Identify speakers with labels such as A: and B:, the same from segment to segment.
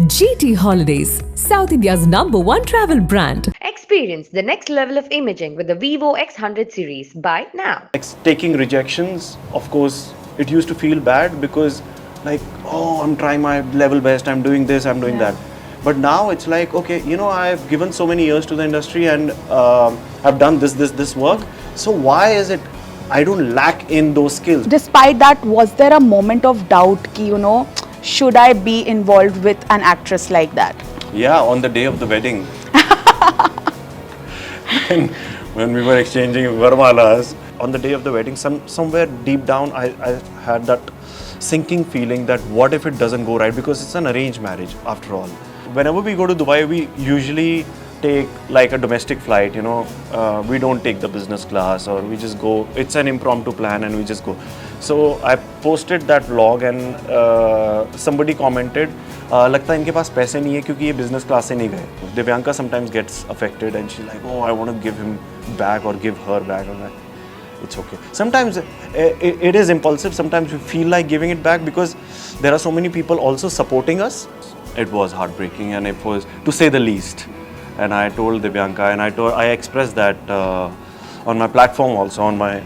A: GT Holidays, South India's #1 travel brand.
B: Experience the next level of imaging with the Vivo X100 series. Buy now.
C: Taking rejections, of course, it used to feel bad because, like, oh, I'm trying my level best, I'm doing this, I'm doing that. But now it's like, okay, I've given so many years to the industry and I've done this work. So why is it I don't lack in those skills?
D: Despite that, was there a moment of doubt ki, should I be involved with an actress like that?
C: Yeah, on the day of the wedding. when we were exchanging varmalas, on the day of the wedding, somewhere deep down, I had that sinking feeling that what if it doesn't go right, because it's an arranged marriage after all. Whenever we go to Dubai, we usually take like a domestic flight, we don't take the business class, or we just go, it's an impromptu plan and we just go. So I posted that vlog and somebody commented, लगता है इनके पास पैसे नहीं है क्योंकि ये business class से नहीं गए. Divyanka sometimes gets affected and she's like, oh, I want to give him back or give her back. I'm like, it's okay. Sometimes it is impulsive, sometimes we feel like giving it back because there are so many people also supporting us. It was heartbreaking and it was, to say the least. And I told Divyanka and I expressed that on my platform also, on my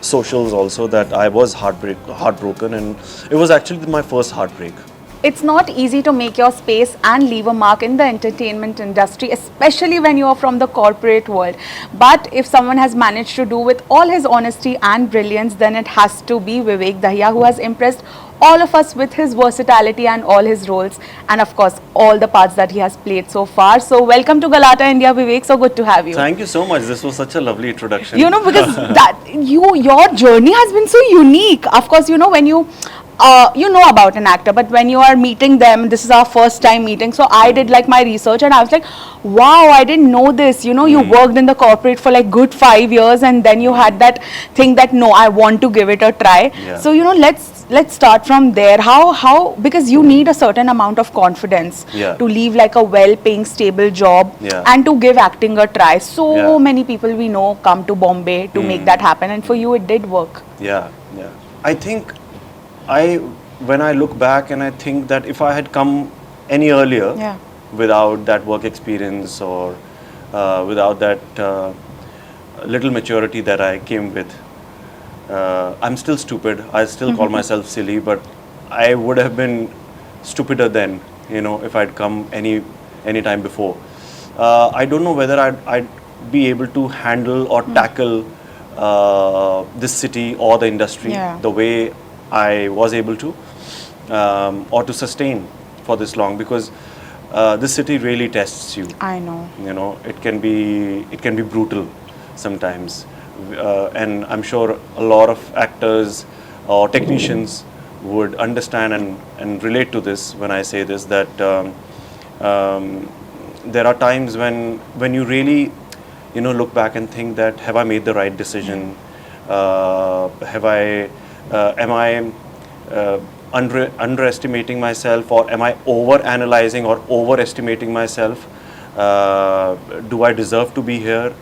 C: socials also, that I was heartbroken, and it was actually my first heartbreak.
D: It's not easy to make your space and leave a mark in the entertainment industry, especially when you are from the corporate world. But if someone has managed to do with all his honesty and brilliance, then it has to be Vivek Dahiya, who has impressed all of us with his versatility and all his roles, and of course all the parts that he has played so far. So welcome to Galatta, India, Vivek. So good to have you.
C: Thank you so much. This was such a lovely introduction.
D: Because your journey has been so unique. Of course, when you know about an actor, but when you are meeting them, this is our first time meeting, so I did like my research and I was like, wow, I didn't know this. You worked in the corporate for like good 5 years, and then you had that thing that no, I want to give it a try. So let's start from there. How because you need a certain amount of confidence to leave like a well-paying stable job and to give acting a try. So many people we know come to Bombay to make that happen, and for you it did work.
C: I think when I look back and I think that if I had come any earlier without that work experience or without that little maturity that I came with, I'm still stupid. I still call myself silly, but I would have been stupider then, if I'd come any time before. I don't know whether I'd be able to handle or tackle this city or the industry the way I was able to, or to sustain for this long, because this city really tests you.
D: I know.
C: It can be brutal sometimes, and I'm sure a lot of actors or technicians would understand and relate to this when I say this, that there are times when you really look back and think that, have I made the right decision? Am I underestimating myself, or am I over-analyzing or overestimating myself? Do I deserve to be here?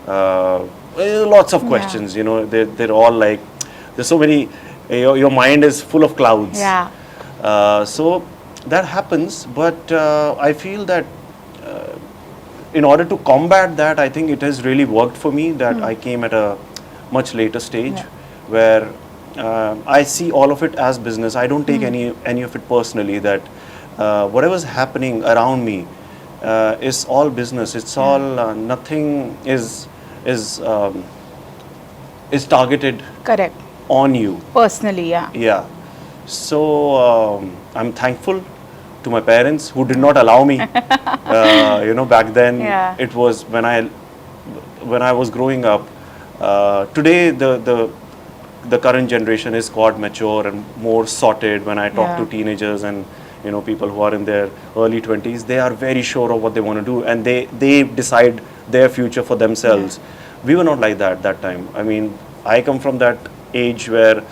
C: Lots of questions, they're all like, there's so many, your mind is full of clouds. So that happens, but I feel that in order to combat that, I think it has really worked for me that I came at a much later stage where I see all of it as business. I don't take any of it personally, that whatever's happening around me is all business. It's all, nothing is targeted on you.
D: Personally,
C: So I'm thankful to my parents who did not allow me. Back then it was when I was growing up. Today the current generation is quite mature and more sorted. When I talk to teenagers and people who are in their early 20s, they are very sure of what they want to do, and they decide their future for themselves. We were not like that time. I mean, I come from that age where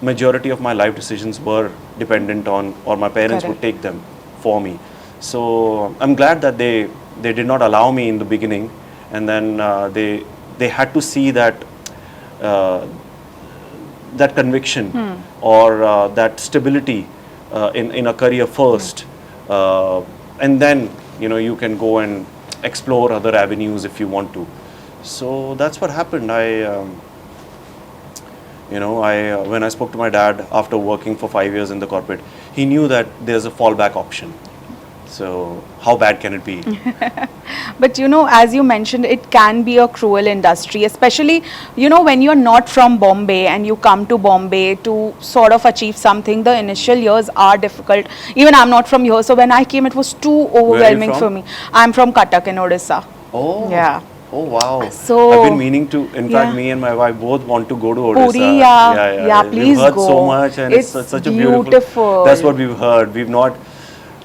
C: majority of my life decisions were dependent on, or my parents would take them for me. So I'm glad that they did not allow me in the beginning, and then they had to see that conviction or that stability in a career first and then you can go and explore other avenues if you want to. So that's what happened. When I spoke to my dad after working for 5 years in the corporate, he knew that there's a fallback option. So how bad can it be?
D: But as you mentioned, it can be a cruel industry, especially, when you're not from Bombay and you come to Bombay to sort of achieve something, the initial years are difficult. Even I'm not from here, so when I came, it was too overwhelming for me. I'm from Cuttack in Odisha.
C: Oh.
D: Yeah.
C: Oh, wow.
D: So,
C: I've been meaning to, in fact,
D: yeah.
C: me and my wife both want to go to Odisha.
D: Puri, yeah, please
C: We've heard
D: go.
C: so much, and it's such a
D: beautiful.
C: That's what we've heard. We've not,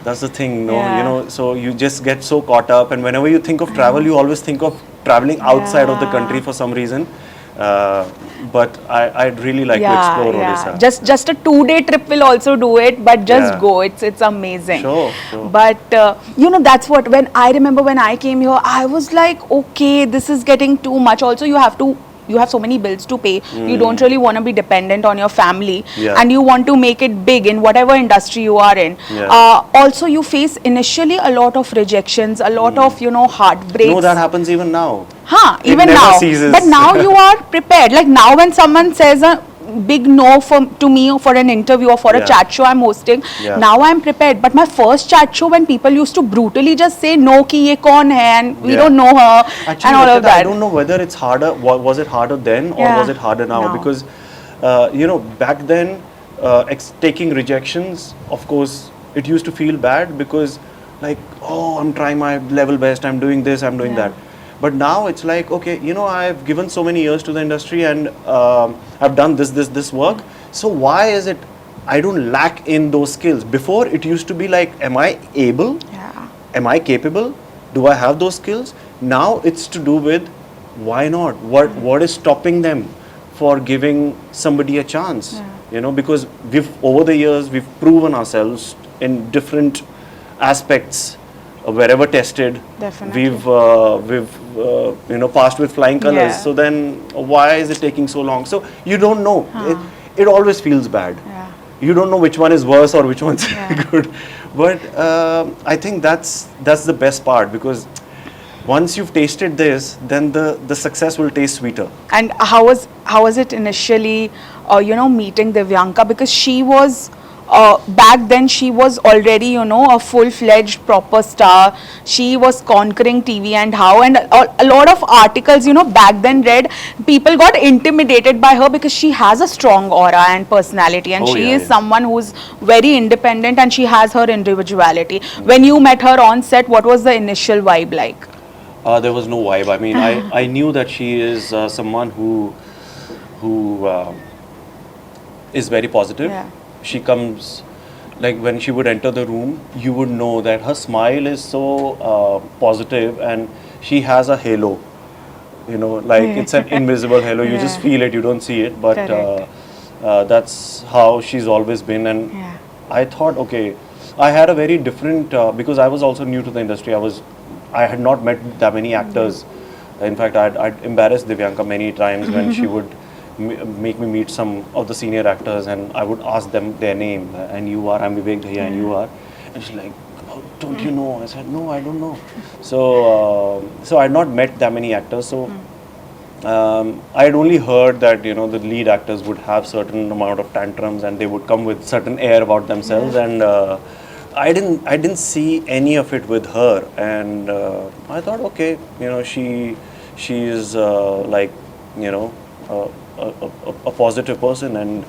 C: that's the thing,
D: Yeah.
C: so you just get so caught up, and whenever you think of travel, you always think of traveling outside of the country for some reason. But I'd really like to explore Odisha.
D: Just a 2-day trip will also do it, but just go. It's amazing.
C: Sure.
D: But that's what, when I remember when I came here, I was like, okay, this is getting too much. Also, you have so many bills to pay. You don't really want to be dependent on your family, and you want to make it big in whatever industry you are in. Also, you face initially a lot of rejections, a lot of heartbreaks.
C: No, that happens even now.
D: Even
C: never
D: now.
C: ceases.
D: But now you are prepared. Like now, when someone says a big no to me or for an interview or for a chat show I'm hosting, now I'm prepared. But my first chat show, when people used to brutally just say no, ki ye kaun hai, and we don't know her,
C: Actually,
D: and all of that.
C: I don't know whether it's harder. Was it harder then, or was it harder now? Because back then, taking rejections, of course, it used to feel bad because, like, oh, I'm trying my level best. I'm doing this. I'm doing that. But now it's like, okay, I've given so many years to the industry, and I've done this work. So why is it I don't lack in those skills? Before it used to be like, am I able? Am I capable? Do I have those skills? Now it's to do with why not? What is stopping them for giving somebody a chance? Because over the years we've proven ourselves in different aspects. Wherever tested,
D: Definitely.
C: we've passed with flying colors. So then why is it taking so long? So you don't know. It always feels bad. You don't know which one is worse or which one's good. But I think that's the best part, because once you've tasted this, then the success will taste sweeter.
D: And how was it initially, meeting Divyanka? Because she was, back then she was already, a full-fledged proper star. She was conquering TV, and a lot of articles, back then read, people got intimidated by her because she has a strong aura and personality, and she is someone who's very independent, and she has her individuality. When you met her on set, what was the initial vibe like?
C: There was no vibe. I mean, I knew that she is someone who is very positive. She comes, like when she would enter the room, you would know that her smile is so positive, and she has a halo, it's an invisible halo. You just feel it, you don't see it, but that's how she's always been. And I thought, okay, I had a very different, because I was also new to the industry. I had not met that many actors. In fact, I'd embarrassed Divyanka many times when she would make me meet some of the senior actors, and I would ask them their name, and I'm Vivek Dahiya, and you are, and she's like, oh, don't you know? I said, no, I don't know. So I had not met that many actors. So I had only heard that the lead actors would have certain amount of tantrums, and they would come with certain air about themselves, and I didn't see any of it with her, and I thought, okay, she is like a positive person, and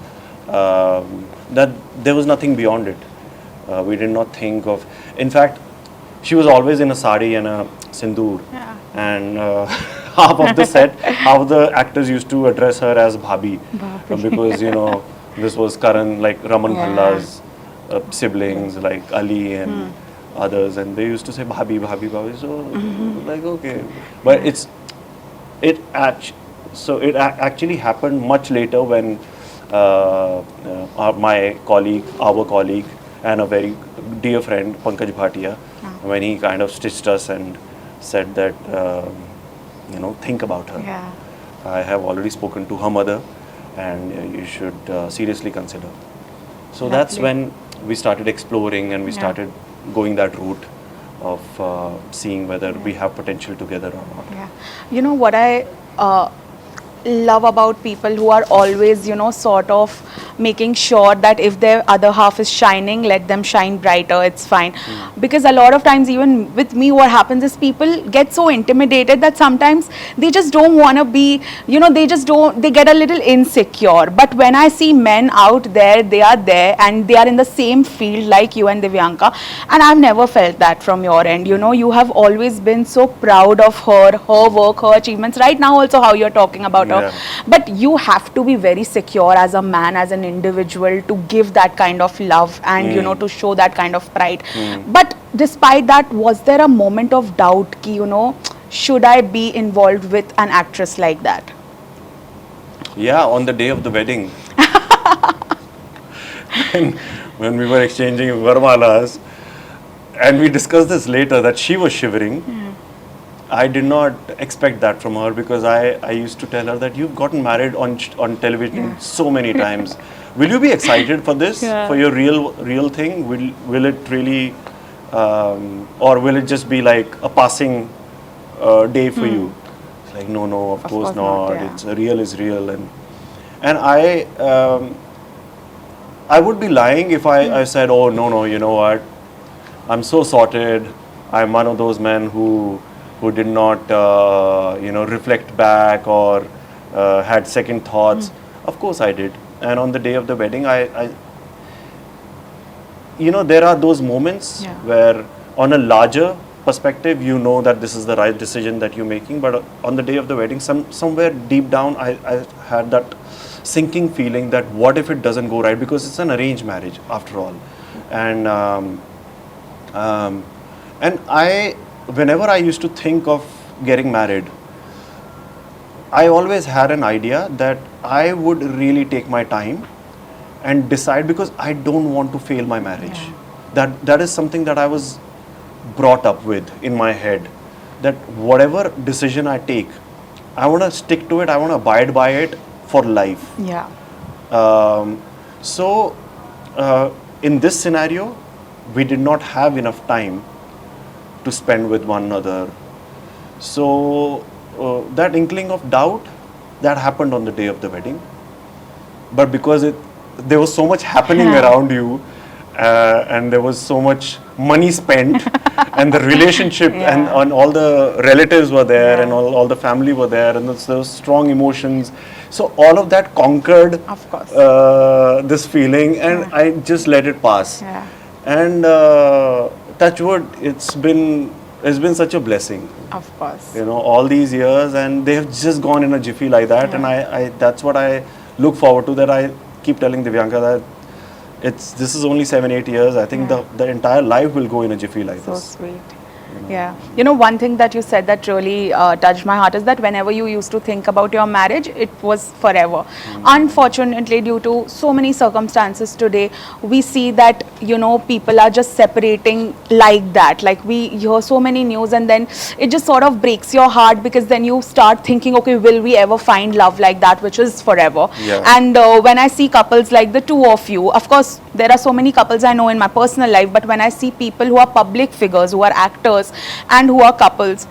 C: that there was nothing beyond it. We did not think of. In fact, she was always in a sari and a sindoor, and half of the set, half of the actors used to address her as Bhabhi, because this was Karan, like Raman Bhalla's siblings, like Ali and others, and they used to say Bhabhi, Bhabhi, Bhabhi. So like, okay, but it actually happened much later when our colleague and a very dear friend, Pankaj Bhatia, when he kind of stitched us and said that, think about her. I have already spoken to her mother, and you should seriously consider. So that's when we started exploring, and we started going that route of seeing whether we have potential together or not.
D: Yeah. You know what I love about people who are always, sort of making sure that if their other half is shining, let them shine brighter, it's fine. Because a lot of times, even with me, what happens is people get so intimidated that sometimes they just don't want to be, they just don't, they get a little insecure. But when I see men out there, they are there and they are in the same field like you and Divyanka, and I've never felt that from your end. You have always been so proud of her work, her achievements. Right now, also, how you're talking about her.
C: Yeah.
D: But you have to be very secure as a man, as an individual, to give that kind of love and to show that kind of pride. But despite that, was there a moment of doubt ki, should I be involved with an actress like that?
C: Yeah, on the day of the wedding, when we were exchanging varmalas, and we discussed this later that she was shivering. I did not expect that from her, because I used to tell her that you've gotten married on television so many times. Will you be excited for this, for your real thing? Will it really, or will it just be like a passing day for you? It's like, no, of course not.
D: Yeah.
C: It's real is real, and I would be lying if I said, oh no, you know what? I'm so sorted. I'm one of those men who did not, reflect back or had second thoughts. Of course I did. And on the day of the wedding, I there are those moments where on a larger perspective, that this is the right decision that you're making. But on the day of the wedding, somewhere deep down, I had that sinking feeling that what if it doesn't go right? Because it's an arranged marriage after all. And whenever I used to think of getting married, I always had an idea that I would really take my time and decide, because I don't want to fail my marriage. That is something that I was brought up with in my head, that whatever decision I take, I want to stick to it, I want to abide by it for life.
D: Yeah.
C: So in this scenario, we did not have enough time to spend with one another. So that inkling of doubt, that happened on the day of the wedding. But because there was so much happening around you, and there was so much money spent, and the relationship and all the relatives were there, and all the family were there, and those strong emotions. So all of that conquered,
D: Of course.
C: this feeling, and I just let it pass.
D: Yeah.
C: And touch wood, it's been such a blessing.
D: Of course.
C: All these years, and they have just gone in a jiffy like that. And I that's what I look forward to. That I keep telling Divyanka that this is only 7-8 years. I think the entire life will go in a jiffy like
D: So
C: this.
D: sweet. Yeah. One thing that you said that really touched my heart is that whenever you used to think about your marriage, it was forever. Unfortunately, due to so many circumstances today, we see that, people are just separating like that. Like we hear so many news, and then it just sort of breaks your heart, because then you start thinking, okay, will we ever find love like that, which is forever?
C: Yeah.
D: And when I see couples like the two of you, of course, there are so many couples I know in my personal life, but when I see people who are public figures, who are actors, and who are couples,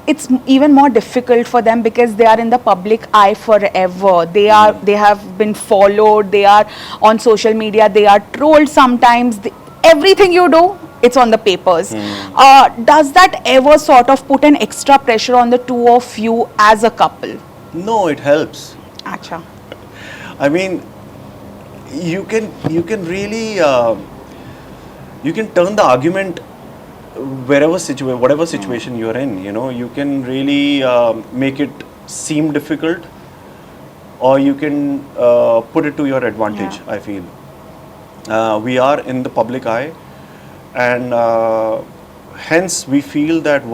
D: it's even more difficult for them, because they are in the public eye forever. They have been followed, they are on social media, they are trolled sometimes. Everything you do, it's on the papers. Does that ever sort of put an extra pressure on the two of you as a couple?
C: No, it helps.
D: Acha.
C: I mean, you can really you can turn the argument whatever situation you're in. You can really make it seem difficult, or you can put it to your advantage. I feel we are in the public eye, and hence we feel that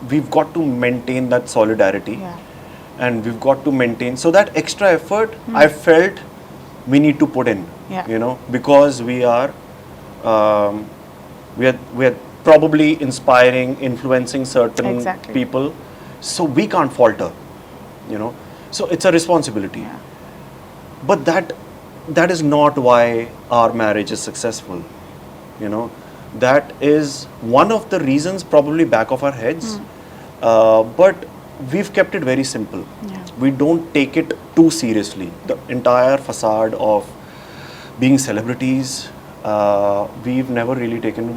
C: we've got to maintain that solidarity, and we've got to maintain, so that extra effort I felt we need to put in, because we are probably inspiring, influencing certain people, so we can't falter, so it's a responsibility. But that is not why our marriage is successful. that is one of the reasons probably back of our heads, but we've kept it very simple.
D: Yeah.
C: We don't take it too seriously. The entire facade of being celebrities, we've never really taken.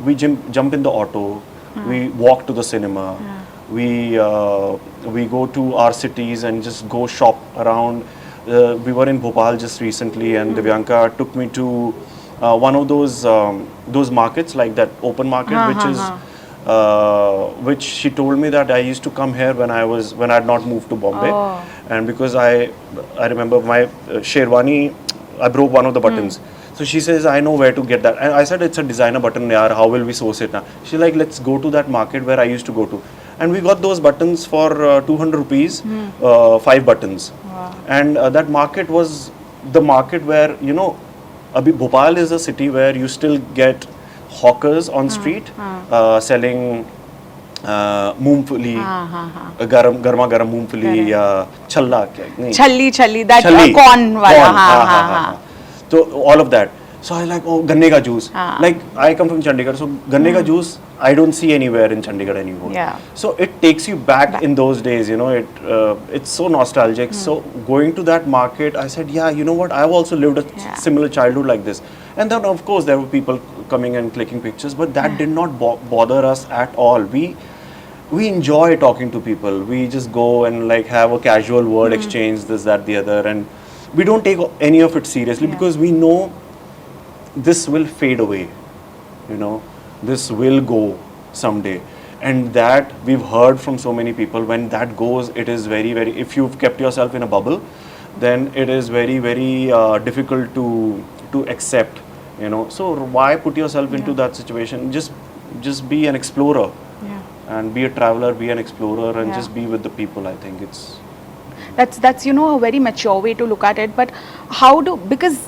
C: We jump in the auto, we walk to the cinema, we go to our cities and just go shop around. We were in Bhopal just recently, and Divyanka took me to one of those markets, like that open market, which she told me that I used to come here when I had not moved to Bombay, and because I remember my sherwani, I broke one of the buttons. So she says, I know where to get that. And I said, it's a designer button, yaar, how will we source it now? She's like, let's go to that market where I used to go to. And we got those buttons for 200 rupees, 5 buttons.
D: Wow.
C: And that market was the market where, Bhopal is a city where you still get hawkers on street selling मूंगफली, गर्मा गर्म मूंगफली या छल्ला क्या नहीं
D: छल्ली that corn वाला
C: so all of that. So I like, oh, ganne ka juice. Like I come from Chandigarh, so ganne ka juice I don't see anywhere in Chandigarh anymore.
D: Yeah.
C: So it takes you back in those days, it's so nostalgic. So going to that market, I said, yeah, you know what, I've also lived a similar childhood like this. And then of course there were people coming and clicking pictures, but that did not bother us at all. We enjoy talking to people. We just go and like have a casual word exchange, this, that, the other, and we don't take any of it seriously because we know this will fade away, this will go someday. And that we've heard from so many people, when that goes, it is very, very, if you've kept yourself in a bubble, then it is very, very difficult to accept, So why put yourself into that situation? Just be an explorer. And be a traveler, be an explorer, and just be with the people. I think
D: that's a very mature way to look at it. But because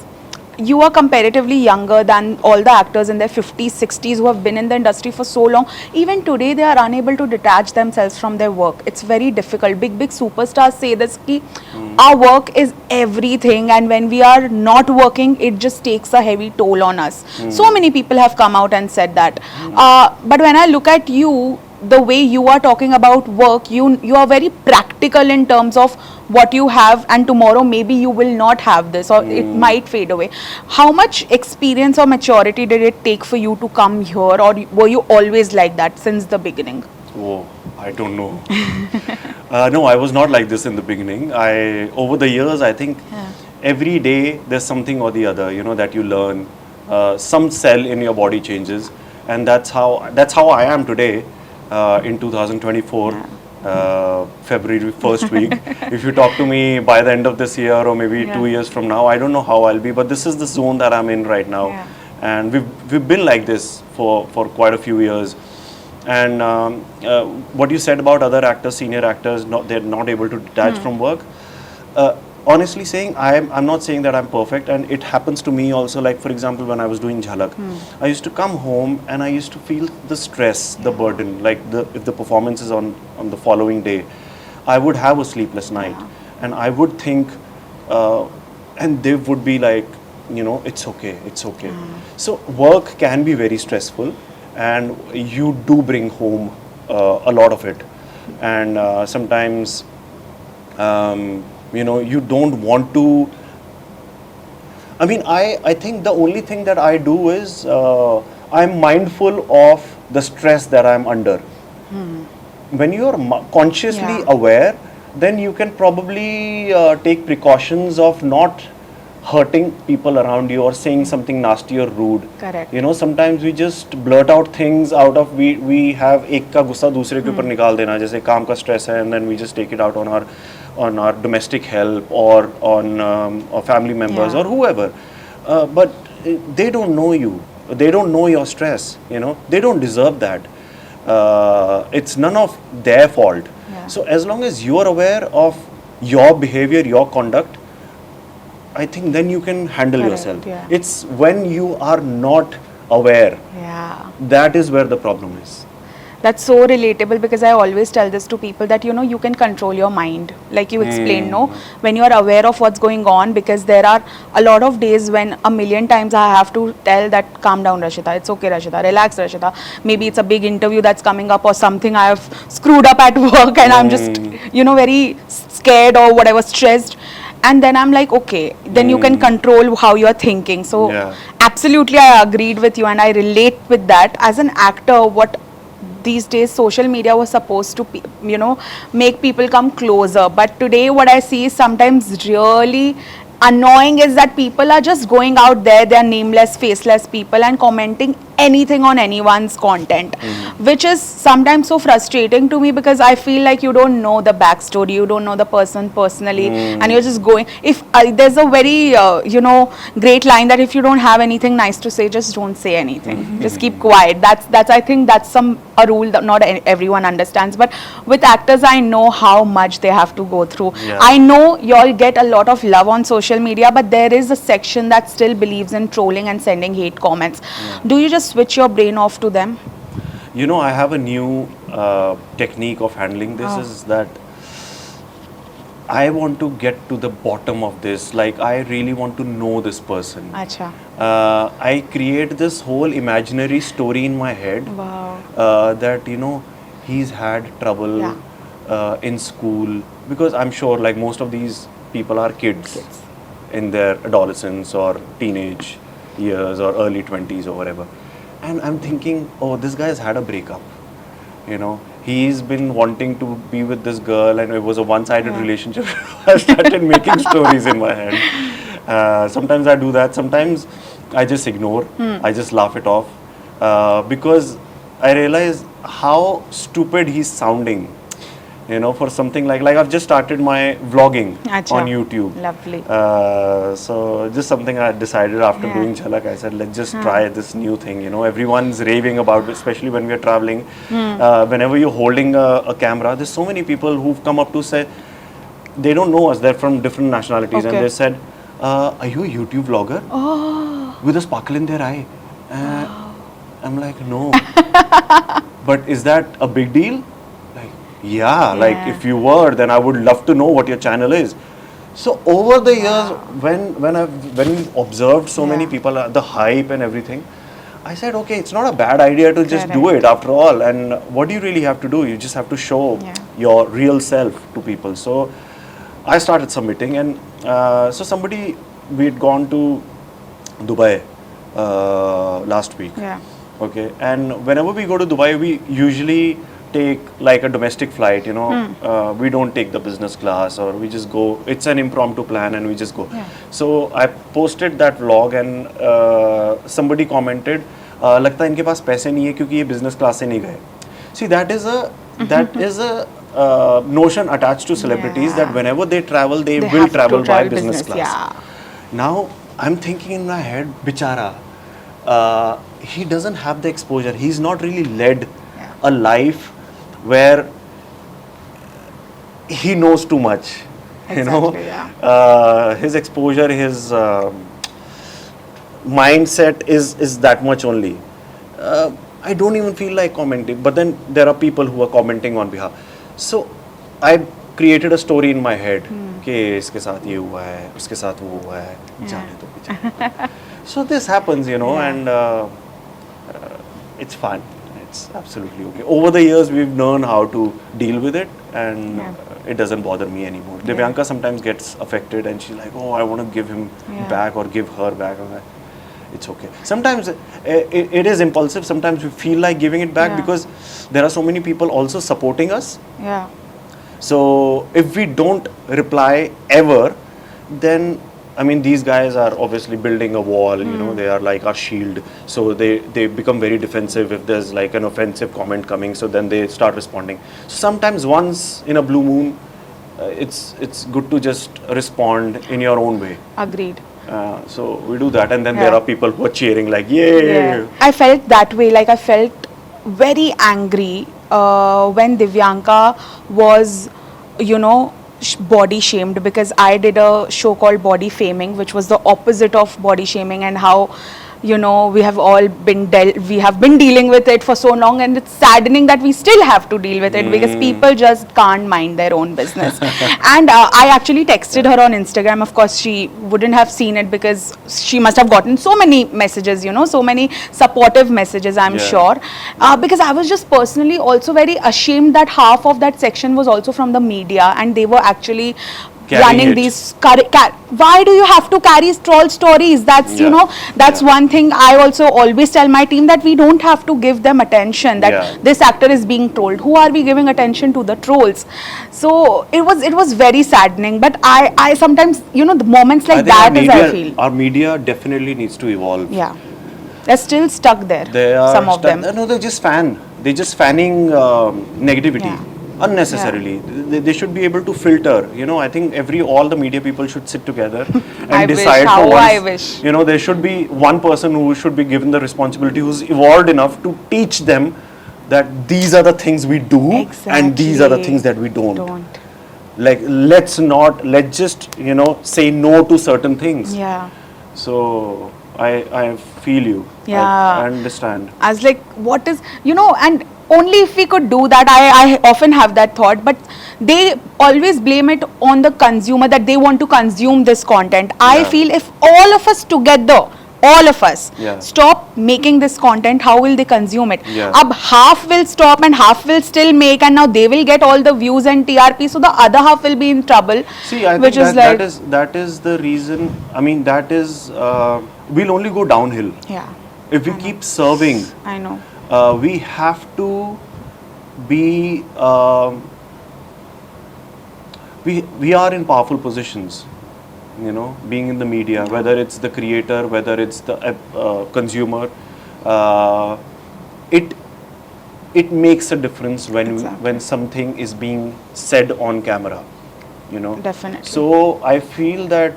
D: you are comparatively younger than all the actors in their 50s, 60s who have been in the industry for so long, even today they are unable to detach themselves from their work. It's very difficult. Big superstars say this, ki our work is everything, and when we are not working, it just takes a heavy toll on us. So many people have come out and said that. But when I look at you, the way you are talking about work, you are very practical in terms of what you have, and tomorrow maybe you will not have this, or it might fade away. How much experience or maturity did it take for you to come here, or were you always like that since the beginning?
C: Oh, I don't know. No, I was not like this in the beginning. Over the years, I think every day there's something or the other, that you learn. Some cell in your body changes, and that's how I am today. In 2024, February 1st week. If you talk to me by the end of this year or maybe 2 years from now, I don't know how I'll be, but this is the zone that I'm in right now. And we've been like this for quite a few years. And what you said about other actors, senior actors, they're not able to detach from work. Honestly saying, I'm not saying that I'm perfect, and it happens to me also. Like for example, when I was doing Jhalak, I used to come home and I used to feel the stress, the burden. Like if the performance is on the following day, I would have a sleepless night, and I would think, and they would be like, it's okay. So work can be very stressful, and you do bring home a lot of it, and sometimes. You don't want to. I mean, I think the only thing that I do is I'm mindful of the stress that I'm under. When you're consciously aware, then you can probably take precautions of not hurting people around you or saying something nasty or rude.
D: Correct.
C: Sometimes we just blurt out things out of we have एक का गुस्सा दूसरे के ऊपर निकाल देना, जैसे काम का stress है, and then we just take it out on our domestic help or on our family members or whoever. But they don't know you. They don't know your stress. They don't deserve that. It's none of their fault. So as long as you are aware of your behavior, your conduct, I think then you can handle yourself. It's when you are not aware, that is where the problem is.
D: That's so relatable because I always tell this to people that you can control your mind, like you explained, no, when you are aware of what's going on, because there are a lot of days when a million times I have to tell that calm down Rashida, it's okay Rashida, relax Rashida, maybe it's a big interview that's coming up or something I have screwed up at work and I'm just very scared or whatever, stressed, and then I'm like, okay, then you can control how you're thinking. So absolutely I agreed with you and I relate with that. As an actor, what these days social media was supposed to make people come closer, but today what I see is sometimes really annoying is that people are just going out there, they are nameless, faceless people, and commenting anything on anyone's content, which is sometimes so frustrating to me because I feel like you don't know the backstory, you don't know the person personally, and you're just going. If there's a very great line that if you don't have anything nice to say, just don't say anything, just keep quiet. That's I think that's a rule that not everyone understands, but with actors I know how much they have to go through. I know y'all get a lot of love on social media, but there is a section that still believes in trolling and sending hate comments. Do you just switch your brain off to them?
C: I have a new technique of handling this is that I want to get to the bottom of this. Like, I really want to know this person.
D: Acha.
C: I create this whole imaginary story in my head.
D: Wow.
C: That, he's had trouble in school. Because I'm sure, like, most of these people are kids in their adolescence or teenage years or early 20s or whatever. And I'm thinking, oh, this guy's had a breakup. He's been wanting to be with this girl and it was a one-sided relationship. I started making stories in my head. Sometimes I do that. Sometimes I just ignore. I just laugh it off. Because I realize how stupid he's sounding. For something like I've just started my vlogging on YouTube.
D: Lovely.
C: So just something I decided after doing Jhalak. I said, let's just try this new thing. Everyone's raving about it, especially when we're traveling. Whenever you're holding a camera, there's so many people who've come up to say, they don't know us, they're from different nationalities. And they said, are you a YouTube vlogger? Oh. With a sparkle in their eye. I'm like, no. But is that a big deal? Like if you were, then I would love to know what your channel is. So over the years, when we've observed so many people, the hype and everything, I said, okay, it's not a bad idea to just do it after all. And what do you really have to do? You just have to show your real self to people. So I started submitting, and we had gone to Dubai last week. Okay, and whenever we go to Dubai, we usually take like a domestic flight, we don't take the business class, or we just go, it's an impromptu plan and we just go. So I posted that vlog and somebody commented, लगता है इनके पास पैसे नहीं है क्योंकि ये business class से नहीं गए. See, that is a notion attached to celebrities that whenever they travel, they will travel by business class. Now I'm thinking in my head, bichara, he doesn't have the exposure. He's not really led a life where he knows too much. His exposure, his mindset is that much only. I don't even feel like commenting, but then there are people who are commenting on behalf. So I created a story in my head कि इसके साथ ये हुआ है, उसके साथ वो हुआ है, जाने दो बेचारे. So this happens, and it's fun. It's absolutely okay. Over the years, we've learned how to deal with it, and it doesn't bother me anymore. Divyanka sometimes gets affected, and she's like, "Oh, I want to give him back or give her back." I'm like, it's okay. Sometimes it is impulsive. Sometimes we feel like giving it back because there are so many people also supporting us.
D: Yeah.
C: So if we don't reply ever, then these guys are obviously building a wall, they are like our shield. So they become very defensive if there's like an offensive comment coming. So then they start responding. So sometimes once in a blue moon, it's good to just respond in your own way.
D: Agreed.
C: So we do that, and then there are people who are cheering like, yay!
D: I felt that way. Like I felt very angry when Divyanka was, body shamed, because I did a show called Body Faming, which was the opposite of body shaming, and how you know, we have all been we have been dealing with it for so long, and it's saddening that we still have to deal with it because people just can't mind their own business. And I actually texted her on Instagram. Of course, she wouldn't have seen it because she must have gotten so many messages, you know, so many supportive messages, I'm sure. Because I was just personally also very ashamed that half of that section was also from the media, and they were actually running these why do you have to carry troll stories? That's you know, that's one thing I also always tell my team, that we don't have to give them attention, that this actor is being trolled. Who are we giving attention to? The trolls. So it was very saddening, but I sometimes, you know, the moments like that is, I feel
C: our media definitely needs to evolve.
D: They're still stuck there.
C: They are
D: some of them.
C: No, they're just fanning negativity unnecessarily. They should be able to filter. You know, I think all the media people should sit together and decide for once.
D: I wish.
C: You know, there should be one person who should be given the responsibility, who's evolved enough to teach them that these are the things we do and these are the things that we don't. Like, let's just, you know, say no to certain things. So I feel you. I understand.
D: I was like, what is, you know, and only if we could do that. I often have that thought, but they always blame it on the consumer, that they want to consume this content. I feel if all of us together, stop making this content, how will they consume it? Ab half will stop and half will still make, and now they will get all the views and TRP, so the other half will be in trouble.
C: See, I think that is the reason. I mean, that is we'll only go downhill. If we keep serving.
D: I know.
C: We have to be we are in powerful positions, you know, being in the media, whether it's the creator, whether it's the consumer. It makes a difference when something is being said on camera, you know.
D: Definitely.
C: So I feel that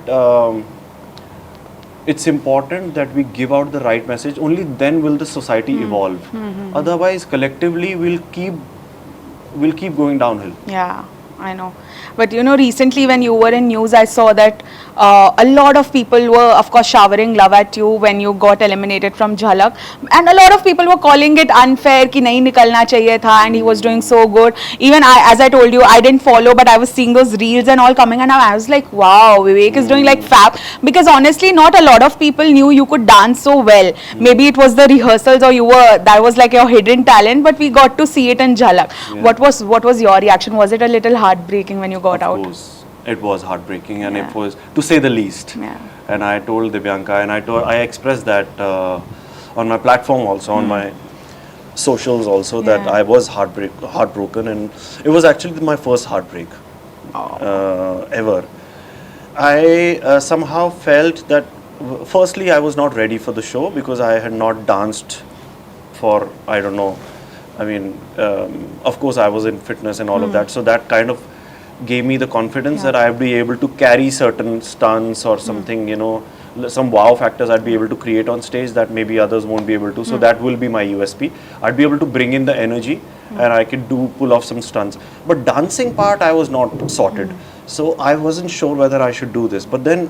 C: it's important that we give out the right message. Only then will the society evolve. Otherwise, collectively, we'll keep going downhill.
D: I know. But you know, recently when you were in news, I saw that a lot of people were, of course, showering love at you when you got eliminated from Jhalak, and a lot of people were calling it unfair कि नहीं निकलना चाहिए था, and he was doing so good. Even as I told you, I didn't follow, but I was seeing those reels and all coming, and I was like, wow, Vivek is doing like fab. Because honestly, not a lot of people knew you could dance so well. Maybe it was the rehearsals, or that was like your hidden talent, but we got to see it in Jhalak. What was your reaction? Was it a little heartbreaking when you got out?
C: Of course, it was heartbreaking, and it was, to say the least. And I told Divyanka, and I expressed that on my platform also, on my socials also, that I was heartbroken, and it was actually my first heartbreak ever. I somehow felt that, firstly, I was not ready for the show because I had not danced for, I don't know, I mean, of course I was in fitness and all of that, so that kind of gave me the confidence that I'd be able to carry certain stunts or something, you know, some wow factors I'd be able to create on stage that maybe others won't be able to. So that will be my USP. I'd be able to bring in the energy and I could pull off some stunts. But dancing part, I was not sorted. So I wasn't sure whether I should do this. But then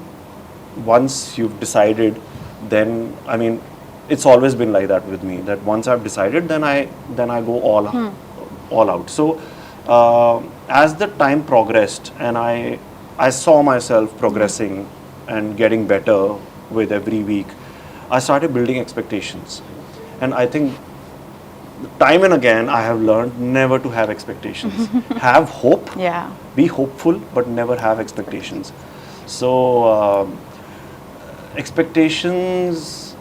C: once you've decided, then, I mean, it's always been like that with me, that once I've decided, then I go all out. So as the time progressed and I saw myself progressing and getting better with every week, I started building expectations. And I think time and again I have learned never to have expectations. Have hope, be hopeful, but never have expectations. So expectations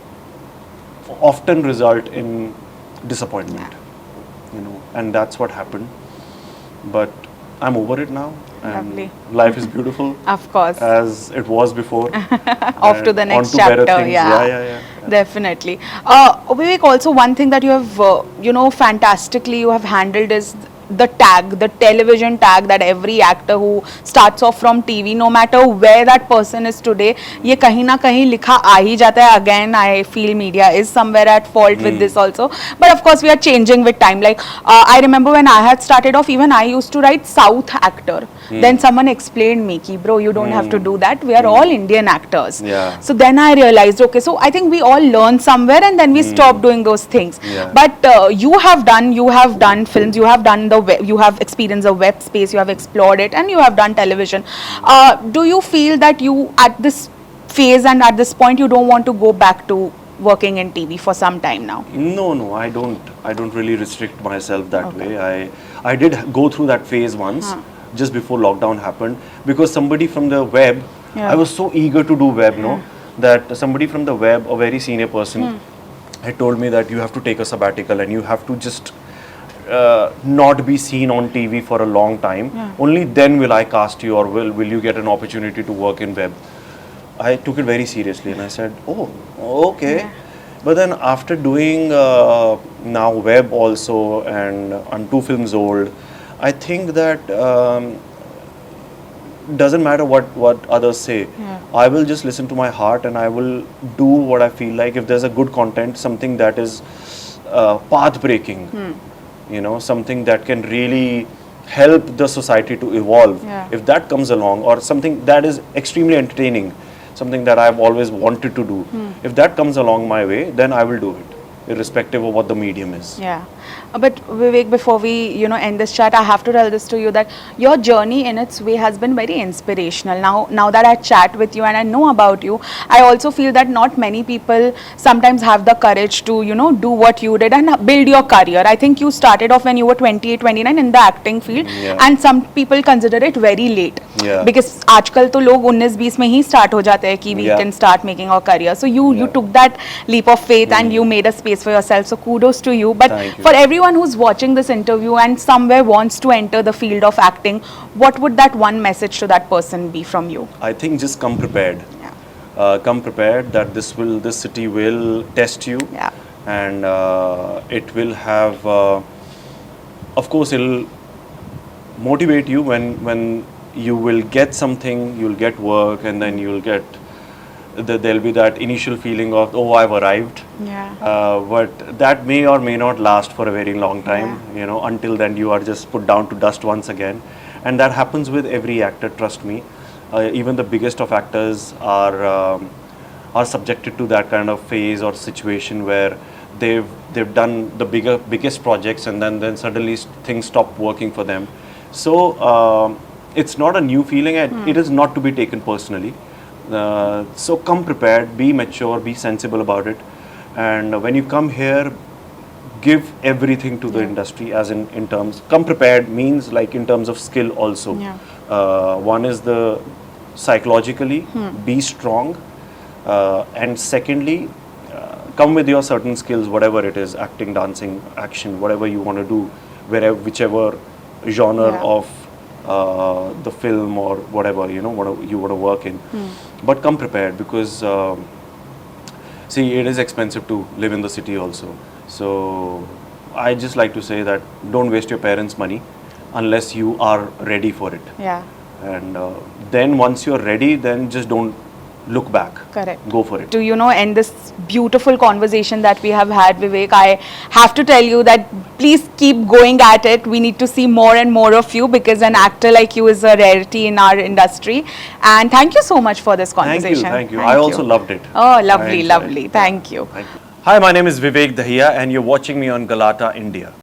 C: often result in disappointment, you know, and that's what happened. But I'm over it now, and
D: Lovely.
C: Life is beautiful.
D: Of course.
C: As it was before.
D: Off to the next chapter. Yeah. Definitely. Vivek, also one thing that you have, you know, fantastically you have handled is the tag, the television tag that every actor who starts off from TV, no matter where that person is today, ये कहीं ना कहीं लिखा आ ही जाता है. Again, I feel media is somewhere at fault with this also. But of course, we are changing with time. Like I remember when I had started off, even I used to write South actor. Then someone explained me, ki, bro, you don't have to do that. We are all Indian actors.
C: Yeah.
D: So then I realized, okay, so I think we all learn somewhere, and then we stop doing those things.
C: Yeah.
D: But you have done films, you have done the web, you have experienced the web space, you have explored it, and you have done television. Do you feel that you at this phase and at this point you don't want to go back to working in TV for some time now?
C: No, I don't really restrict myself that way. I did go through that phase once, just before lockdown happened, because somebody from the web, I was so eager to do web, that somebody from the web, a very senior person, had told me that you have to take a sabbatical and you have to just not be seen on TV for a long time. Only then will I cast you, or will you get an opportunity to work in web. I took it very seriously and I said, oh, okay. Yeah. But then after doing now web also, and I'm 2 films old, I think that doesn't matter what others say. I will just listen to my heart and I will do what I feel like. If there's a good content, something that is path breaking, something that can really help the society to evolve. If that comes along, or something that is extremely entertaining, something that I've always wanted to do, if that comes along my way, then I will do it, irrespective of what the medium is.
D: Yeah. But Vivek, before we end this chat, I have to tell this to you, that your journey in its way has been very inspirational. Now that I chat with you and I know about you, I also feel that not many people sometimes have the courage to do what you did and build your career. I think you started off when you were 28, 29 in the acting field, and some people consider it very late. Because आजकल तो लोग 19-20 में ही start हो जाते हैं कि we can start making our career. So you took that leap of faith and you made a space for yourself. So kudos to you. But for everyone who's watching this interview and somewhere wants to enter the field of acting, what would that one message to that person be from you?
C: I think just come prepared. Come prepared that this city will test you, and it will have, of course, it'll motivate you when you will get something, you'll get work, and then you'll get, there'll be that initial feeling of, oh, I've arrived. But that may or may not last for a very long time. Until then you are just put down to dust once again. And that happens with every actor, trust me. Even the biggest of actors are subjected to that kind of phase or situation where they've done the biggest projects, and then suddenly things stop working for them. So it's not a new feeling, and it is not to be taken personally. So come prepared, be mature, be sensible about it, and when you come here, give everything to the industry, as in terms, come prepared means like in terms of skill also. One is the psychologically, be strong, and secondly, come with your certain skills, whatever it is, acting, dancing, action, whatever you want to do, whichever genre of the film or whatever you want to work in. But come prepared, because see, it is expensive to live in the city also. So I just like to say that don't waste your parents' money unless you are ready for it. And then once you're ready, then just don't look back.
D: Correct.
C: Go for it.
D: To end this beautiful conversation that we have had, Vivek, I have to tell you that please keep going at it. We need to see more and more of you, because an actor like you is a rarity in our industry. And thank you so much for this conversation.
C: Thank you. I also loved it.
D: Oh, lovely. Thank you.
C: Hi, my name is Vivek Dahiya and you're watching me on Galatta, India.